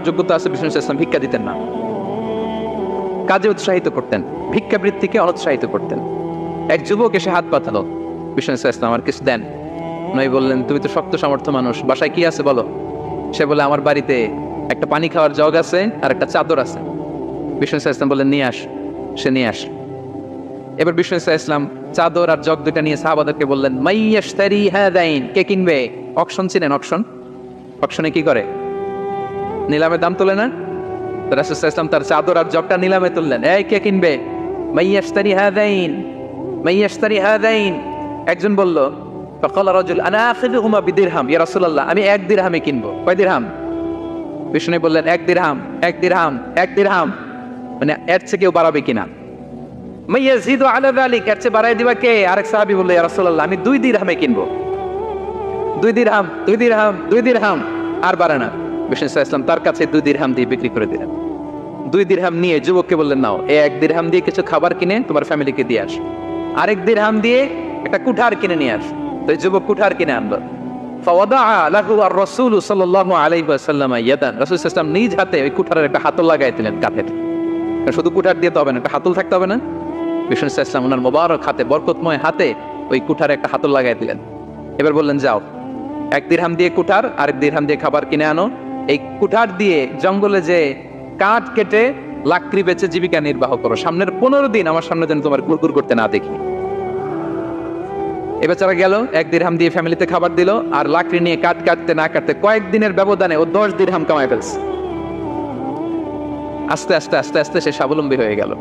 যোগ্যতা আছে, বিষ্ণু ইসলাম ভিক্ষা দিতেন না, কাজে উৎসাহিত করতেন, ভিক্ষাবৃত্তিকে অনুৎসাহিত করতেন। এক যুবক এসে হাত পাতালো, বিষ্ণু ইসলাম আমার কিছু দেন। নয় বললেন, তুমি তো শক্ত সামর্থ্য মানুষ, বাসায় কি আছে বলো। সে বলে, আমার বাড়িতে একটা পানি খাওয়ার জগ আছে আর একটা চাদর আছে। বিষ্ণু ইসলাম বললেন, নিয়ে আস। সে নিয়ে আস। এবার বিষ্ণু ইসলাম চাদর আর জগ দুইটা নিয়ে সাহাবাদেরকে বললেন, মাইয়াশতারি হাদাইন, কে কিনবে? অকশন চিনেন? অকশন, অকশনে কি করে? নিলামে দাম তোলে না? তো রাসূল সাল্লাল্লাহু আলাইহি ওয়াসাল্লাম তার চাদর আর জগটা নিলামে তুললেন। এই কে কিনবে? মাইয়াশতারি হাদাইন, মাইয়াশতারি হাদাইন। একজন বলল, ফাকাল রাজুল আনা আখিযুহুমা বিদিরহাম, ইয়া রাসূলুল্লাহ, আমি 1 দিরহামে কিনবো। কয় দিরহাম? বিষ্ণু বললেন, 1 দিরহাম, 1 দিরহাম, 1 দিরহাম। মানে এর চেয়ে কেউ বাড়াবে কিনা? মাইয়াজিদু আলা যালিক, এর চেয়ে বাড়ায় দিবা কে? আরেক সাহাবী বলল, ইয়া রাসূলুল্লাহ, আমি 2 দিরহামে কিনবো। 2 দিরহাম, 2 দিরহাম, 2 দিরহাম, আর বাড়ে না। বিষ্ণু ইসলাম তার কাছে 2 দিরহাম দিয়ে বিক্রি করে দিলেন। 2 দিরহাম নিয়ে যুবককে বললেন, নাও, এই 1 দিরহাম দিয়ে কিছু খাবার কিনে তোমার ফ্যামিলিকে দিয়ে আস, আরেক দিরহাম দিয়ে একটা কুঠার কিনে নিয়ে আস। তো এই যুবক কুঠার কিনে আনলো। ফাওয়াদাআ লাহু আর-রাসূল সাল্লাল্লাহু আলাইহি ওয়াসাল্লাম ইয়াদান, রাসূল সাল্লাল্লাহু আলাইহি ওয়াসাল্লাম নিজ হাতে ওই কুঠারের একটা হাতল লাগাই দিলেন কাঁধের। শুধু কুঠার দিয়ে তো হবে না, একটা হাতল থাকতে হবে না? বিষ্ণু সাল্লাল্লাহু আলাইহি ওয়াসাল্লাম ওনার মোবারক হাতে, বরকতময় হাতে ওই কুঠারে একটা হাতল লাগাই দিলেন। এবার বললেন, যাও, 1 দিরহাম দিয়ে কুঠার, আরেক দিরহাম দিয়ে খাবার কিনে আনো। এই কুঠার দিয়ে জঙ্গলে যে কাঠ কেটে লাকড়ি বেচে জীবিকা নির্বাহ করো। সামনের 15 দিন আমার সামনে যেন তোমার গুড়গুড় করতে না দেখি। এ বেচারা গেল, 1 দিরহাম দিয়ে ফ্যামিলিতে খাবার দিল, আর লাকড়ি নিয়ে কাঠ কাটতে না কাটতে কয়েকদিনের ব্যবধানে ও 10 দিরহাম কামায় ফেলছে। আস্তে আস্তে আস্তে আস্তে সে স্বাবলম্বী হয়ে গেল।